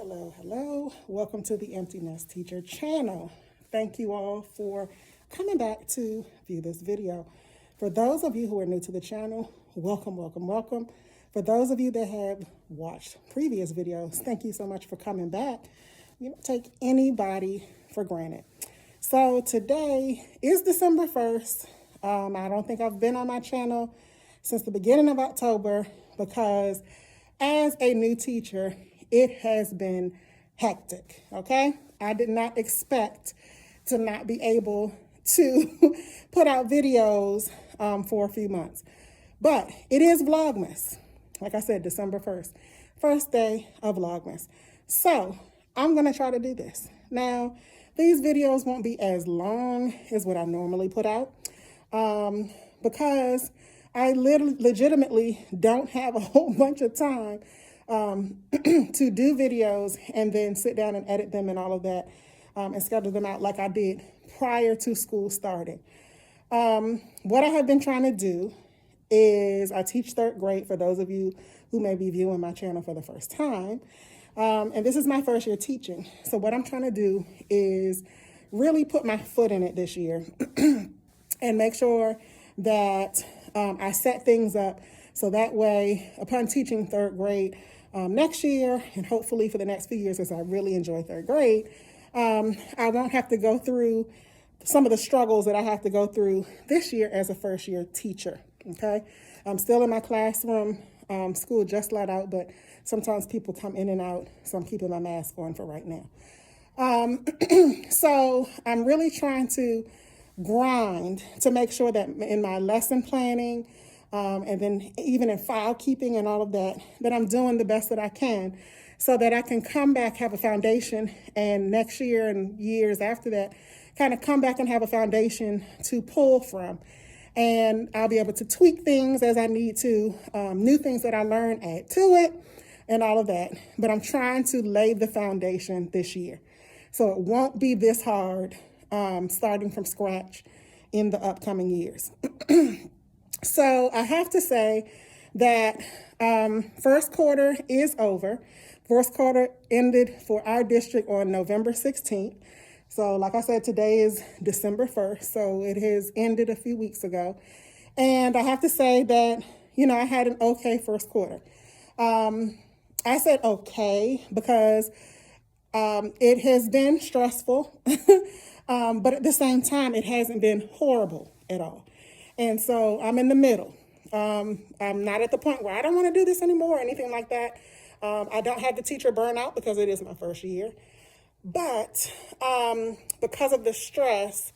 Hello. Welcome to the Empty Nest Teacher channel. Thank you all for coming back to view this video. For those of you who are new to the channel, welcome. For those of you that have watched previous videos, thank you so much for coming back. You don't take anybody for granted. So today is December 1st. I don't think I've been on my channel since the beginning of October because as a new teacher, it has been hectic, okay? I did not expect to not be able to put out videos for a few months. But it is Vlogmas. Like I said, December 1st, first day of Vlogmas. So I'm gonna try to do this. Now, these videos won't be as long as what I normally put out because I legitimately don't have a whole bunch of time to do videos and then sit down and edit them and all of that and schedule them out like I did prior to school starting. What I have been trying to do is I teach third grade for those of you who may be viewing my channel for the first time. And this is my first year teaching. So what I'm trying to do is really put my foot in it this year and make sure that I set things up so that way upon teaching third grade next year and hopefully for the next few years as I really enjoy third grade, I won't have to go through some of the struggles that I have to go through this year as a first year teacher, okay? I'm still in my classroom, school just let out, but sometimes people come in and out, so I'm keeping my mask on for right now. So I'm really trying to grind to make sure that in my lesson planning, and then even in file keeping and all of that, that I'm doing the best that I can so that I can come back, have a foundation, and next year and years after that, kind of come back and have a foundation to pull from. And I'll be able to tweak things as I need to, new things that I learn, add to it, and all of that. But I'm trying to lay the foundation this year. So it won't be this hard starting from scratch in the upcoming years. So I have to say that first quarter is over. First quarter ended for our district on November 16th. So like I said, today is December 1st. So it has ended a few weeks ago. And I have to say that, I had an okay first quarter. I said okay because it has been stressful, but at the same time, it hasn't been horrible at all. And so I'm in the middle. I'm not at the point where I don't want to do this anymore or anything like that. I don't have the teacher burnout because it is my first year. But because of the stress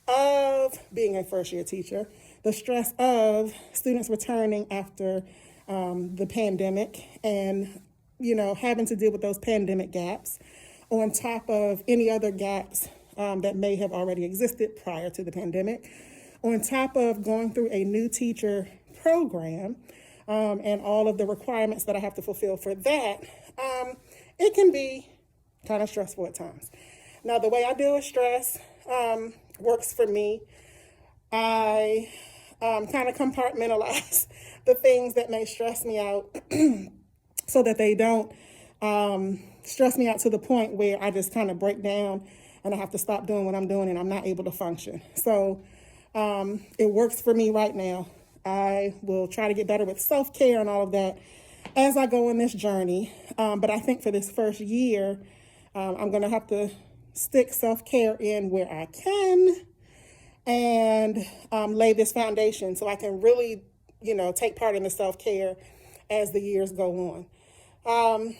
of being a first year teacher, the stress of students returning after the pandemic and, having to deal with those pandemic gaps on top of any other gaps that may have already existed prior to the pandemic, on top of going through a new teacher program and all of the requirements that I have to fulfill for that, it can be kind of stressful at times. Now, the way I deal with stress works for me. I kind of compartmentalize the things that may stress me out so that they don't stress me out to the point where I just kind of break down and I have to stop doing what I'm doing and I'm not able to function. So it works for me right now. I will try to get better with self-care and all of that as I go on this journey. But I think for this first year, I'm going to have to stick self-care in where I can and lay this foundation so I can really, take part in the self-care as the years go on.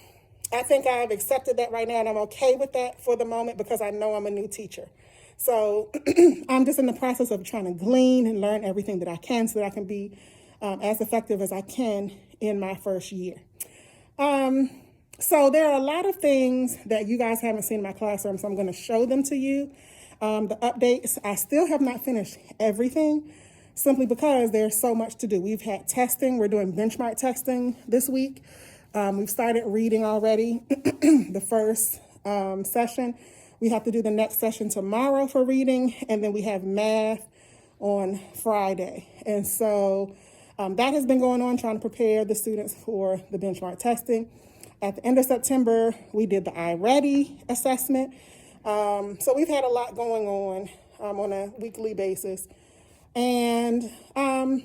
I think I've accepted that right now and I'm okay with that for the moment because I know I'm a new teacher. So I'm just in the process of trying to glean and learn everything that I can so that I can be as effective as I can in my first year. So there are a lot of things that you guys haven't seen in my classroom, so I'm going to show them to you. The updates, I still have not finished everything simply because there's so much to do. We've had testing. We're doing benchmark testing this week. We've started reading already the first session. We have to do the next session tomorrow for reading, and then we have math on Friday. And so that has been going on, trying to prepare the students for the benchmark testing. At the end of September, we did the iReady assessment. So we've had a lot going on a weekly basis. And I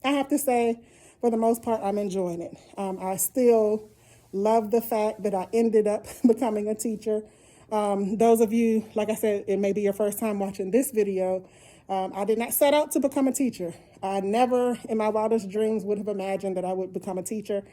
have to say, for the most part, I'm enjoying it. I still love the fact that I ended up becoming a teacher. Those of you, like I said, it may be your first time watching this video. I did not set out to become a teacher. I never in my wildest dreams would have imagined that I would become a teacher.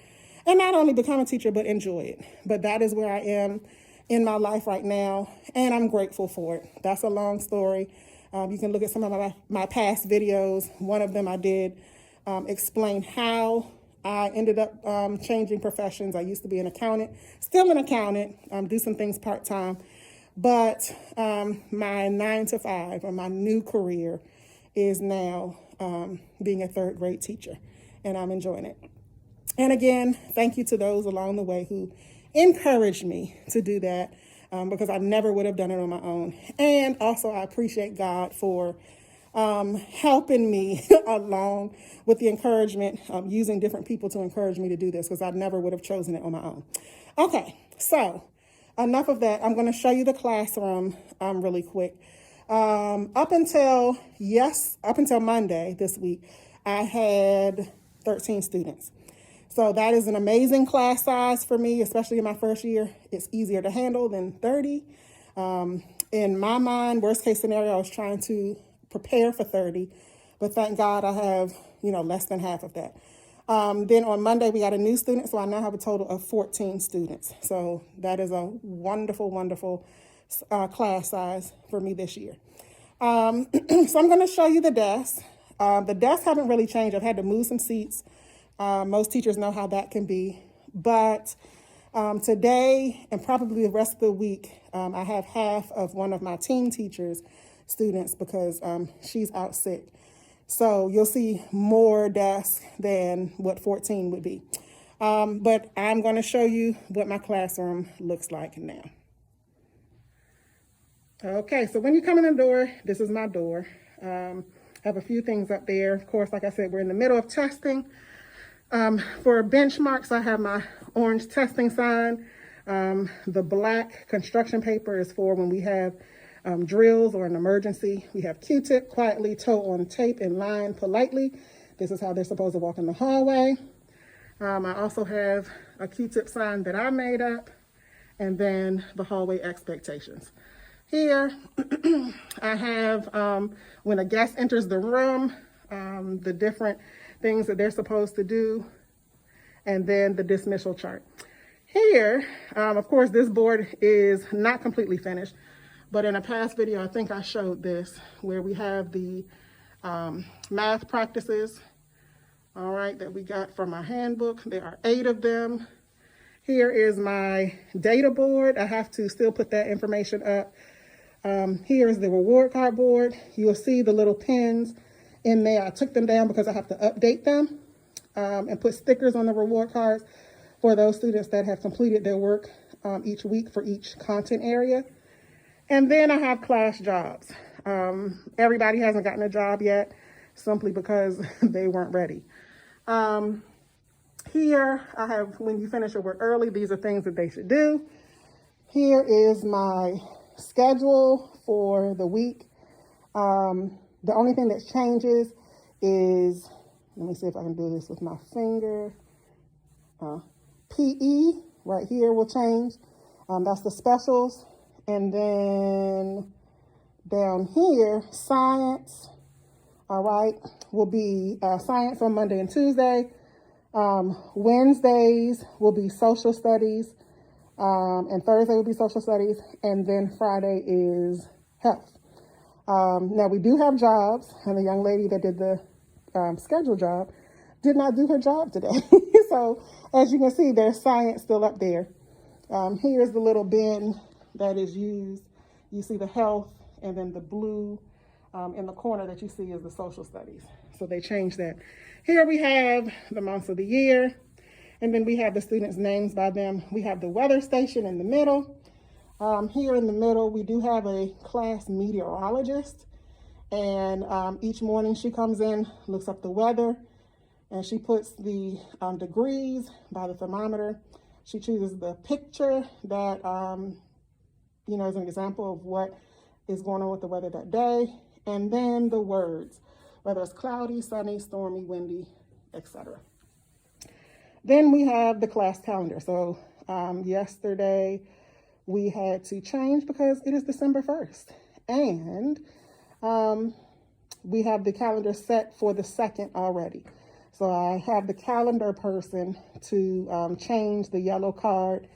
And not only become a teacher, but enjoy it. But that is where I am in my life right now, and I'm grateful for it. That's a long story. You can look at some of my past videos. One of them I did explain how I ended up changing professions. I used to be an accountant, still an accountant, do some things part-time. But my 9 to 5, or my new career, is now being a third grade teacher, and I'm enjoying it. And again, thank you to those along the way who encouraged me to do that, because I never would have done it on my own. And also, I appreciate God for helping me along with the encouragement, using different people to encourage me to do this, because I never would have chosen it on my own. Okay, so enough of that. I'm going to show you the classroom really quick. Up until Monday this week, I had 13 students. So that is an amazing class size for me, especially in my first year. It's easier to handle than 30. In my mind, worst case scenario, I was trying to prepare for 30, but thank God I have, less than half of that. Then on Monday, we got a new student, so I now have a total of 14 students. So that is a wonderful, wonderful class size for me this year. So I'm going to show you the desks. The desks haven't really changed. I've had to move some seats. Most teachers know how that can be. But today and probably the rest of the week, I have half of one of my team teachers' students because she's out sick. So you'll see more desks than what 14 would be. But I'm going to show you what my classroom looks like now. Okay, so when you come in the door, this is my door. I have a few things up there. Of course, like I said, we're in the middle of testing. For benchmarks, I have my orange testing sign. The black construction paper is for when we have drills or an emergency. We have Q-tip, quietly, toe on tape, and line politely. This is how they're supposed to walk in the hallway. I also have a Q-tip sign that I made up, and then the hallway expectations. Here, I have, when a guest enters the room, the different things that they're supposed to do, and then the dismissal chart. Here, of course, this board is not completely finished, but in a past video, I think I showed this, where we have the math practices, all right, that we got from our handbook. There are 8 of them. Here is my data board. I have to still put that information up. Here is the reward card board. You'll see the little pins in there. I took them down because I have to update them and put stickers on the reward cards for those students that have completed their work each week for each content area. And then I have class jobs. Everybody hasn't gotten a job yet, simply because they weren't ready. Here I have, when you finish your work early, these are things that they should do. Here is my schedule for the week. The only thing that changes is, let me see if I can do this with my finger. PE right here will change. That's the specials. And then down here, science, all right, will be science on Monday and Tuesday. Wednesdays will be social studies. And Thursday will be social studies. And then Friday is health. Now, we do have jobs, and the young lady that did the schedule job did not do her job today. So, as you can see, there's science still up there. Here's the little bin that is used. You see the health, and then the blue in the corner that you see is the social studies. So they changed that. Here we have the months of the year, and then we have the students' names by them. We have the weather station in the middle. Here in the middle, we do have a class meteorologist, and each morning she comes in, looks up the weather, and she puts the degrees by the thermometer She chooses the picture that, you know, as an example of what is going on with the weather that day, and then the words, whether it's cloudy, sunny, stormy, windy, etc. Then we have the class calendar. So yesterday we had to change because it is December 1st. And we have the calendar set for the 2nd already. So I have the calendar person to change the yellow card.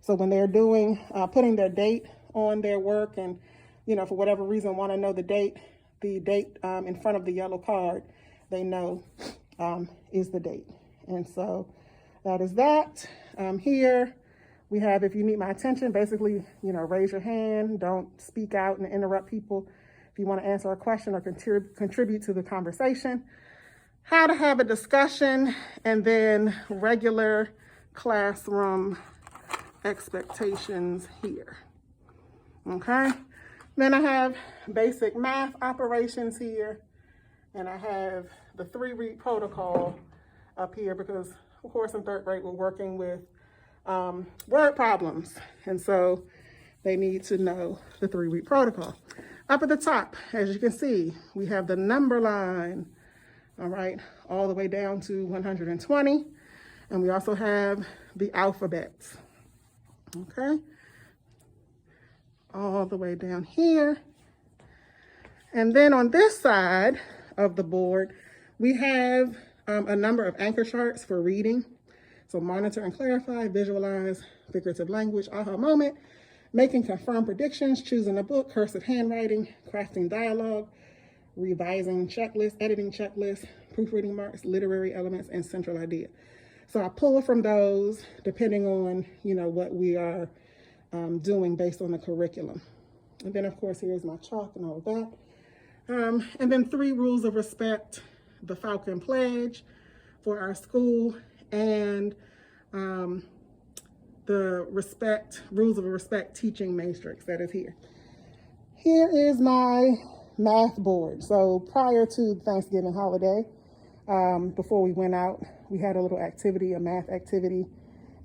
So when they're doing, putting their date on their work and, you know, for whatever reason want to know the date in front of the yellow card, they know is the date. And so that is that. Here we have, if you need my attention, basically, you know, raise your hand, don't speak out and interrupt people. If you want to answer a question or contribute to the conversation, how to have a discussion, and then regular classroom expectations here. Okay. Then I have basic math operations here, and I have the 3-read protocol up here because, of course, in 3rd grade, we're working with word problems. And so they need to know the 3-read protocol. Up at the top, as you can see, we have the number line, all right, all the way down to 120. And we also have the alphabets, okay, all the way down here. And then on this side of the board, we have a number of anchor charts for reading. So monitor and clarify, visualize, figurative language, aha moment, making confirmed predictions, choosing a book, cursive handwriting, crafting dialogue, revising checklist, editing checklist, proofreading marks, literary elements, and central idea. So I pull from those depending on, you know, what we are doing based on the curriculum. And then, of course, here's my chalk and all of that. And then 3 rules of respect, the Falcon Pledge for our school, and the rules of respect teaching matrix that is here. Here is my math board. So prior to Thanksgiving holiday, before we went out, we had a little activity, a math activity,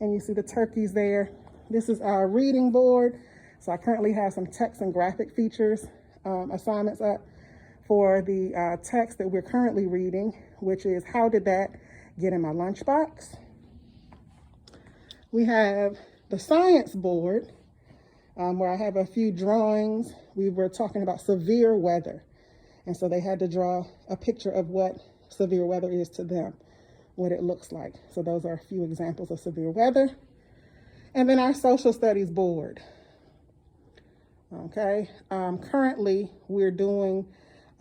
and you see the turkeys there. This is our reading board. So I currently have some text and graphic features assignments up for the text that we're currently reading, which is How Did That Get in My Lunchbox? We have the science board, where I have a few drawings. We were talking about severe weather. And so they had to draw a picture of what severe weather is to them, what it looks like. So those are a few examples of severe weather. And then our social studies board. Okay, currently we're doing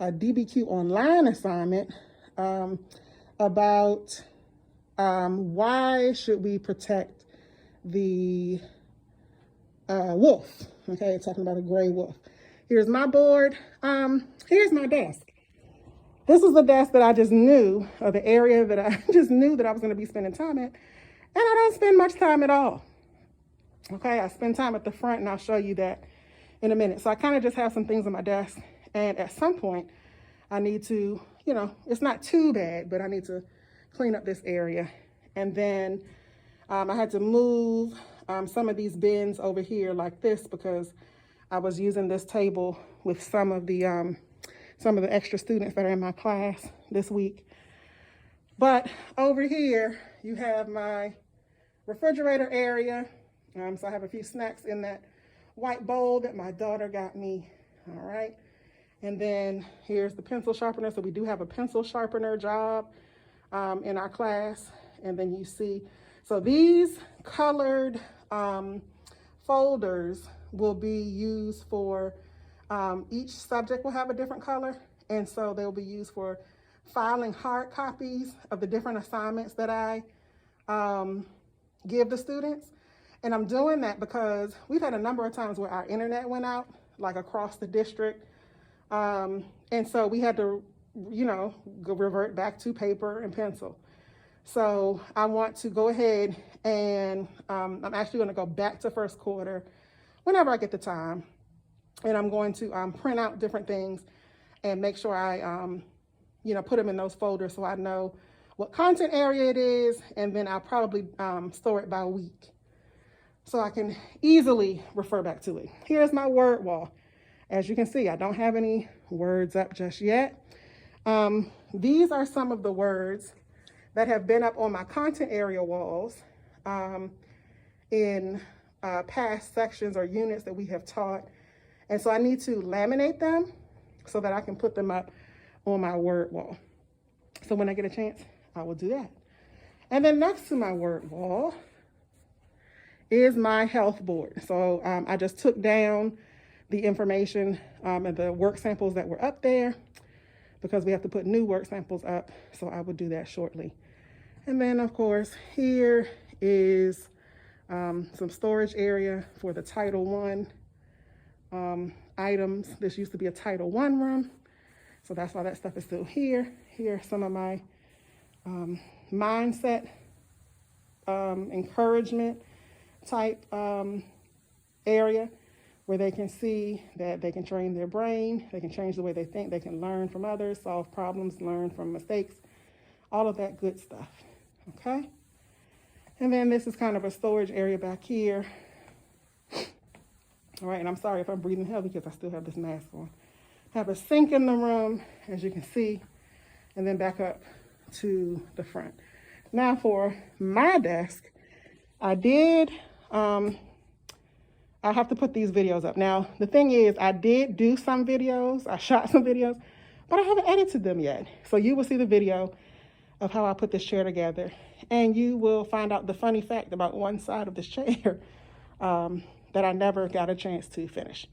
a DBQ online assignment about why should we protect the wolf. Okay, talking about a gray wolf. Here's my board. Here's my desk. This is the desk that I just knew, or the area that I just knew that I was going to be spending time at. And I don't spend much time at all. Okay, I spend time at the front, and I'll show you that in a minute. So I kind of just have some things on my desk. And at some point, I need to, you know, it's not too bad, but I need to clean up this area. And then I had to move some of these bins over here like this because I was using this table with some of the extra students that are in my class this week. But over here, you have my refrigerator area. So I have a few snacks in that white bowl that my daughter got me, all right? And then here's the pencil sharpener. So we do have a pencil sharpener job in our class. And then you see, so these colored folders will be used for, each subject will have a different color. And so they'll be used for filing hard copies of the different assignments that I give the students. And I'm doing that because we've had a number of times where our internet went out, like across the district. And so we had to, you know, revert back to paper and pencil. So I want to go ahead and I'm actually going to go back to first quarter whenever I get the time. And I'm going to print out different things and make sure I, you know, put them in those folders so I know what content area it is. And then I'll probably store it by week. so I can easily refer back to it. Here's my word wall. As you can see, I don't have any words up just yet. These are some of the words that have been up on my content area walls in past sections or units that we have taught. And so I need to laminate them so that I can put them up on my word wall. So when I get a chance, I will do that. And then next to my word wall is my health board. So I just took down the information and the work samples that were up there because we have to put new work samples up. So I will do that shortly. And then of course, here is some storage area for the Title I items. This used to be a Title I room. So that's why that stuff is still here. Here are some of my mindset, encouragement type area where they can see that they can train their brain, they can change the way they think, they can learn from others, solve problems, learn from mistakes, all of that good stuff, okay? And then this is kind of a storage area back here. All right, and I'm sorry if I'm breathing heavy because I still have this mask on. I have a sink in the room, as you can see, and then back up to the front. Now for my desk, I did, I have to put these videos up. Now, the thing is, I did do some videos, I shot some videos, but I haven't edited them yet. So you will see the video of how I put this chair together, and you will find out the funny fact about one side of this chair that I never got a chance to finish.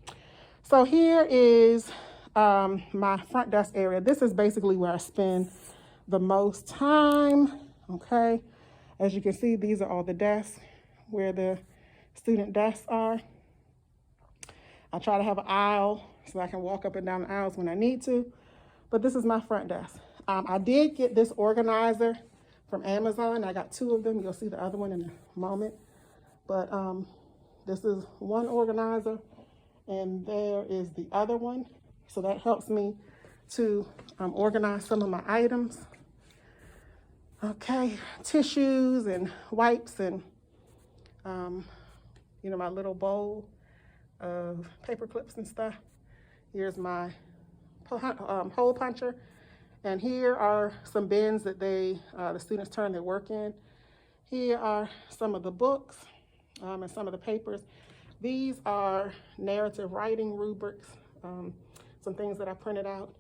So here is my front desk area. This is basically where I spend the most time, okay? As you can see, these are all the desks where the student desks are. I try to have an aisle so I can walk up and down the aisles when I need to, but this is my front desk. I did get this organizer from Amazon. I got 2 of them. You'll see the other one in a moment, but this is one organizer and there is the other one. So that helps me to organize some of my items. Okay, tissues and wipes and, you know, my little bowl of paper clips and stuff. Here's my hole puncher. And here are some bins that the students turn their work in. Here are some of the books and some of the papers. These are narrative writing rubrics, some things that I printed out.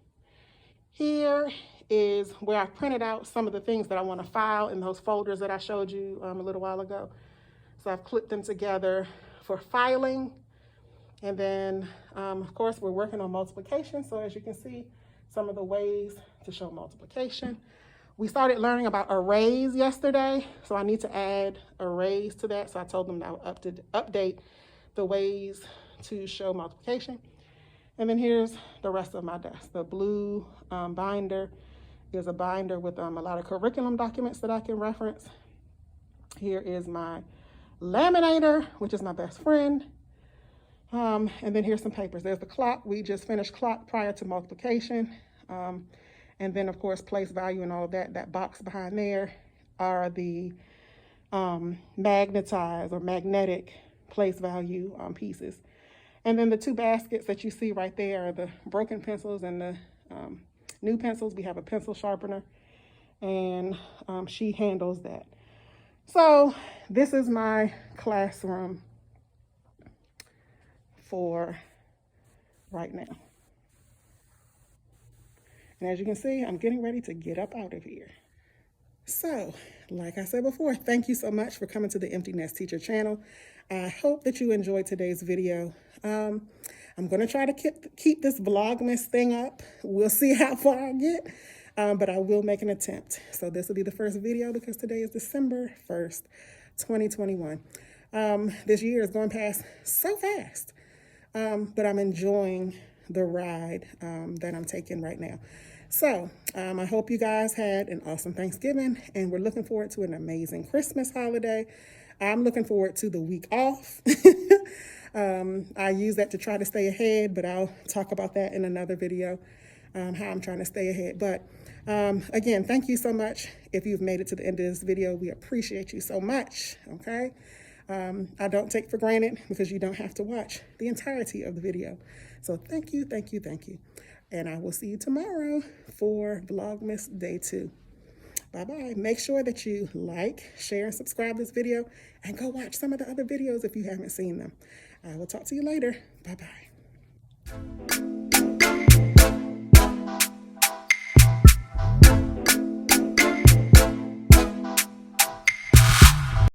Here is where I printed out some of the things that I want to file in those folders that I showed you a little while ago. So I've clipped them together for filing. And then, of course, we're working on multiplication. So as you can see, some of the ways to show multiplication. We started learning about arrays yesterday, so I need to add arrays to that. So I told them that I would update the ways to show multiplication. And then here's the rest of my desk. The blue binder is a binder with a lot of curriculum documents that I can reference. Here is my laminator, which is my best friend. And then here's some papers. There's the clock. We just finished clock prior to multiplication. And then, of course, place value and all of that. That box behind there are the magnetized or magnetic place value pieces. And then the 2 baskets that you see right there are the broken pencils and the new pencils. We have a pencil sharpener, and she handles that. So this is my classroom for right now. And as you can see, I'm getting ready to get up out of here. So, like I said before, thank you so much for coming to the Empty Nest Teacher channel. I hope that you enjoyed today's video. I'm going to try to keep this VLOGMAS thing up. We'll see how far I get, but I will make an attempt. So this will be the first video because today is December 1st, 2021. This year is going past so fast, but I'm enjoying the ride that I'm taking right now. So I hope you guys had an awesome Thanksgiving, and we're looking forward to an amazing Christmas holiday. I'm looking forward to the week off. I use that to try to stay ahead, but I'll talk about that in another video, how I'm trying to stay ahead. But again, thank you so much. If you've made it to the end of this video, we appreciate you so much, okay? I don't take for granted because you don't have to watch the entirety of the video. So thank you, thank you, thank you. And I will see you tomorrow for Vlogmas Day 2. Bye-bye. Make sure that you like, share, and subscribe this video, and go watch some of the other videos if you haven't seen them. I will talk to you later. Bye-bye.